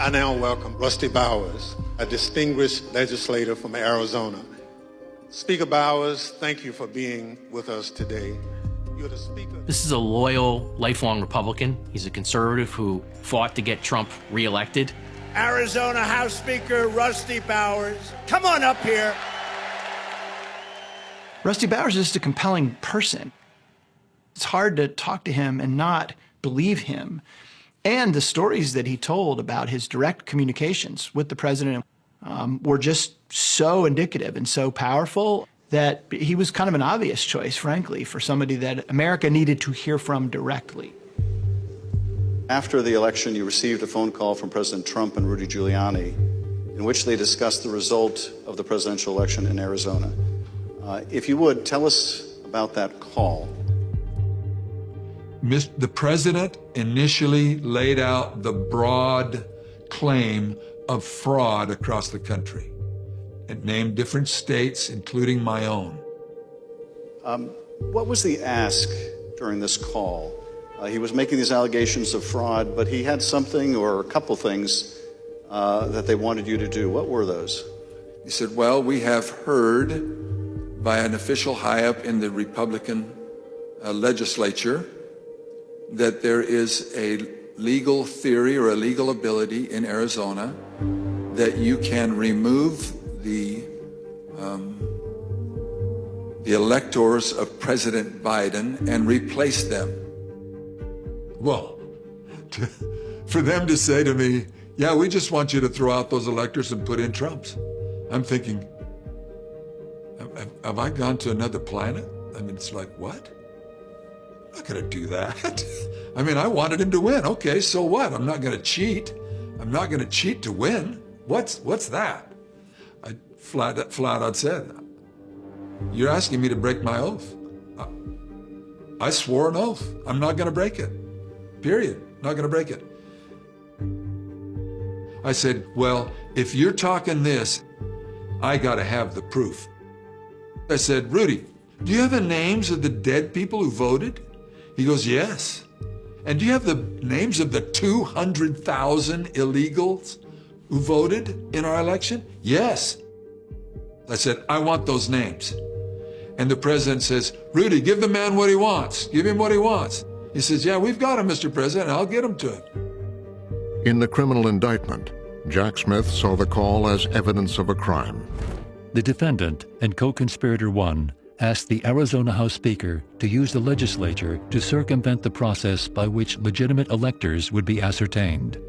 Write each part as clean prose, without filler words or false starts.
I now welcome Rusty Bowers, a distinguished legislator from Arizona. Speaker Bowers, thank you for being with us today. You're the Speaker. This is a loyal, lifelong Republican. He's a conservative who fought to get Trump reelected. Arizona House Speaker Rusty Bowers, come on up here. Rusty Bowers is just a compelling person. It's hard to talk to him and not believe him. And the stories that he told about his direct communications with the president were just so indicative and so powerful that he was kind of an obvious choice, frankly, for somebody that America needed to hear from directly. After the election, you received a phone call from President Trump and Rudy Giuliani in which they discussed the result of the presidential election in Arizona. If you would, tell us about that call. The president initially laid out the broad claim of fraud across the country. It named different states, including my own. What was the ask during this call? He was making these allegations of fraud, but he had something or a couple things that they wanted you to do. What were those? He said, well, we have heard by an official high up in the Republican legislature that there is a legal theory or a legal ability in Arizona that you can remove the electors of President Biden and replace them. Well, for them to say to me, yeah, we just want you to throw out those electors and put in Trump's. I'm thinking, have I gone to another planet? I mean, it's like, what? I'm not going to do that. I mean, I wanted him to win. Okay, so what? I'm not going to cheat. I'm not going to cheat to win. What's that? I flat out said, you're asking me to break my oath. I swore an oath. I'm not going to break it. Period. Not going to break it. I said, well, if you're talking this, I got to have the proof. I said, Rudy, do you have the names of the dead people who voted? He goes, yes. And do you have the names of the 200,000 illegals who voted in our election? Yes. I said, I want those names. And the president says, Rudy, give the man what he wants. Give him what he wants. He says, yeah, we've got him, Mr. President. I'll get him to him. In the criminal indictment, Jack Smith saw the call as evidence of a crime. The defendant and co-conspirator 1 asked the Arizona House Speaker to use the legislature to circumvent the process by which legitimate electors would be ascertained.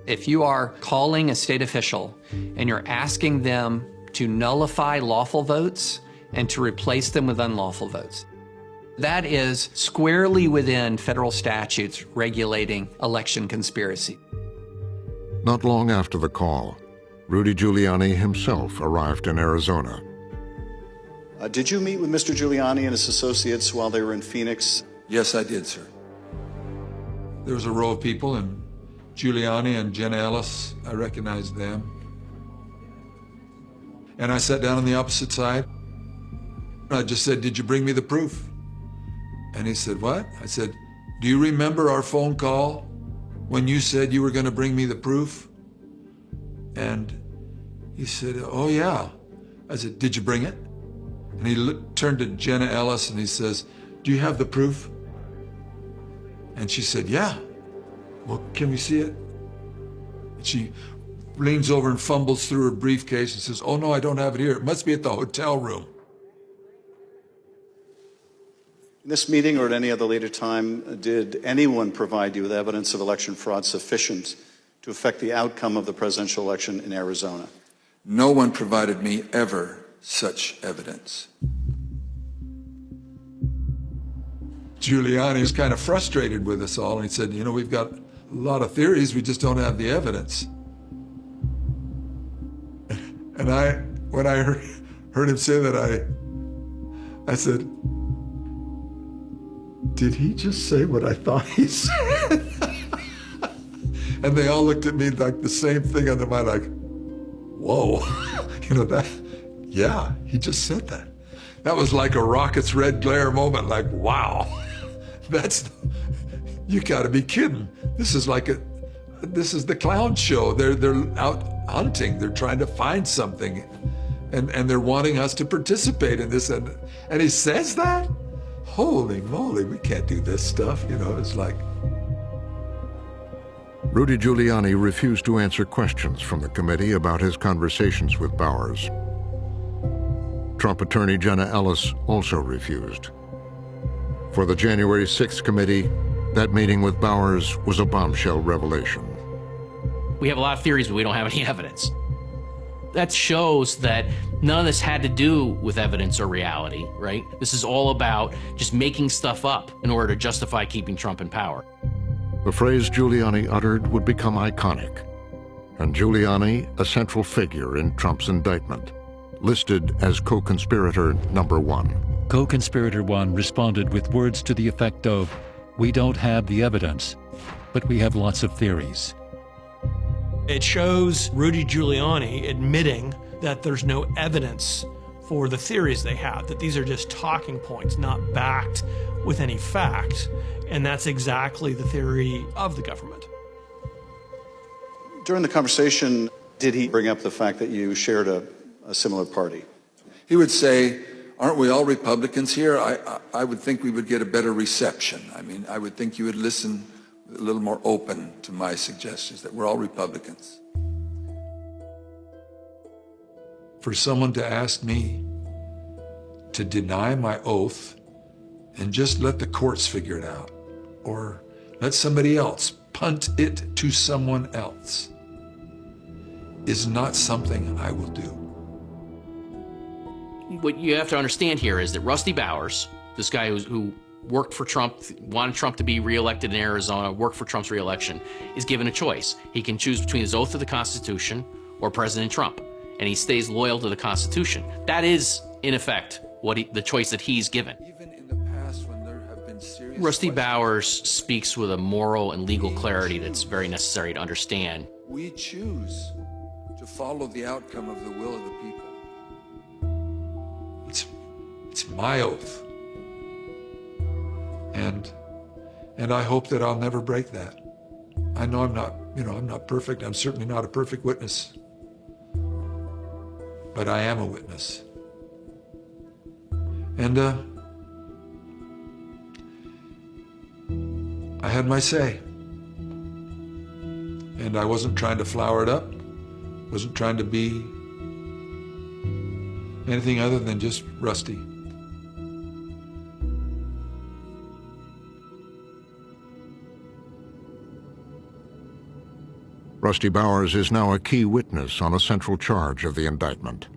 If you are calling a state official and you're asking them to nullify lawful votes and to replace them with unlawful votes, that is squarely within federal statutes regulating election conspiracy. Not long after the call, Rudy Giuliani himself arrived in Arizona. Did you meet with Mr. Giuliani and his associates while they were in Phoenix? Yes, I did, sir. There was a row of people, and Giuliani and Jenna Ellis, I recognized them. And I sat down on the opposite side. I just said, did you bring me the proof? And he said, what? I said, do you remember our phone call when you said you were going to bring me the proof? And he said, oh, yeah. I said, did you bring it? And he turned to Jenna Ellis and he says, do you have the proof? And she said, yeah. Well, can we see it? And she leans over and fumbles through her briefcase and says, oh, no, I don't have it here. It must be at the hotel room. In this meeting or at any other later time, did anyone provide you with evidence of election fraud sufficient to affect the outcome of the presidential election in Arizona? No one provided me ever such evidence. Giuliani was kind of frustrated with us all, and he said, you know, we've got a lot of theories, we just don't have the evidence. And when I heard him say that, I said, did he just say what I thought he said? And they all looked at me like the same thing on their mind, like, whoa, you know that? Yeah, he just said that. That was like a rocket's red glare moment, like, wow, you gotta be kidding. This is like this is the clown show. They're out hunting. They're trying to find something, and they're wanting us to participate in this. And he says that? Holy moly, we can't do this stuff. You know, it's like. Rudy Giuliani refused to answer questions from the committee about his conversations with Bowers. Trump attorney Jenna Ellis also refused. For the January 6th committee, that meeting with Bowers was a bombshell revelation. We have a lot of theories, but we don't have any evidence. That shows that none of this had to do with evidence or reality, right? This is all about just making stuff up in order to justify keeping Trump in power. The phrase Giuliani uttered would become iconic, and Giuliani a central figure in Trump's indictment, listed as co-conspirator number 1. Co-conspirator 1 responded with words to the effect of, "We don't have the evidence, but we have lots of theories." It shows Rudy Giuliani admitting that there's no evidence for the theories they have, that these are just talking points, not backed with any fact. And that's exactly the theory of the government. During the conversation, did he bring up the fact that you shared a similar party? He would say, aren't we all Republicans here? I would think we would get a better reception. I mean, I would think you would listen a little more open to my suggestions that we're all Republicans. For someone to ask me to deny my oath and just let the courts figure it out, or let somebody else punt it to someone else, is not something I will do. What you have to understand here is that Rusty Bowers, this guy who worked for Trump, wanted Trump to be reelected in Arizona, worked for Trump's reelection, is given a choice. He can choose between his oath to the Constitution or President Trump, and he stays loyal to the Constitution. That is, in effect, the choice that he's given. Even in the past, when there have been serious Rusty Bowers speaks with a moral and legal clarity that's very necessary to understand. We choose to follow the outcome of the will of the people. It's my oath. And I hope that I'll never break that. I know I'm not perfect. I'm certainly not a perfect witness. But I am a witness. And I had my say. And I wasn't trying to flower it up. Wasn't trying to be anything other than just Rusty. Rusty Bowers is now a key witness on a central charge of the indictment.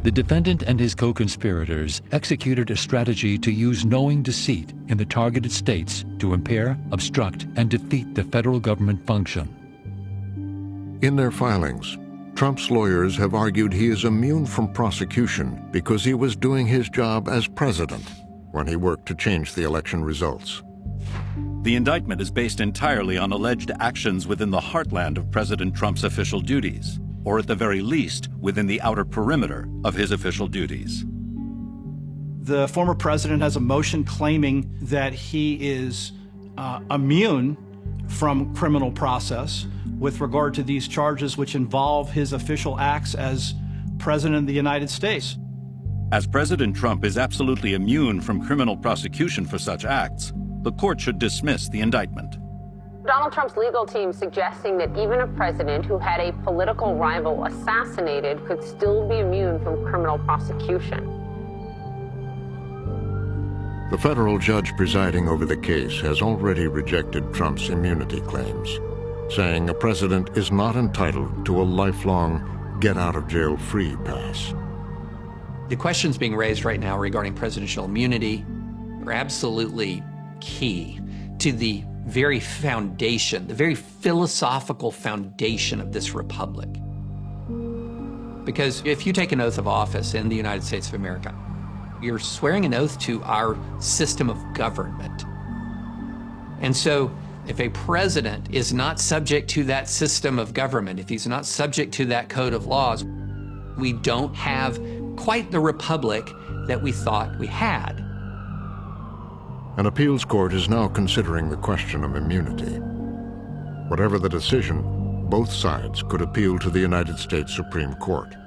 The defendant and his co-conspirators executed a strategy to use knowing deceit in the targeted states to impair, obstruct, and defeat the federal government function. In their filings, Trump's lawyers have argued he is immune from prosecution because he was doing his job as president when he worked to change the election results. The indictment is based entirely on alleged actions within the heartland of President Trump's official duties, or at the very least, within the outer perimeter of his official duties. The former president has a motion claiming that he is immune from criminal process with regard to these charges which involve his official acts as President of the United States. As President Trump is absolutely immune from criminal prosecution for such acts, the court should dismiss the indictment. Donald Trump's legal team suggesting that even a president who had a political rival assassinated could still be immune from criminal prosecution. The federal judge presiding over the case has already rejected Trump's immunity claims, saying a president is not entitled to a lifelong get-out-of-jail-free pass. The questions being raised right now regarding presidential immunity are absolutely key to the very foundation, the very philosophical foundation of this republic. Because if you take an oath of office in the United States of America, you're swearing an oath to our system of government. And so if a president is not subject to that system of government, if he's not subject to that code of laws, we don't have quite the republic that we thought we had. An appeals court is now considering the question of immunity. Whatever the decision, both sides could appeal to the United States Supreme Court.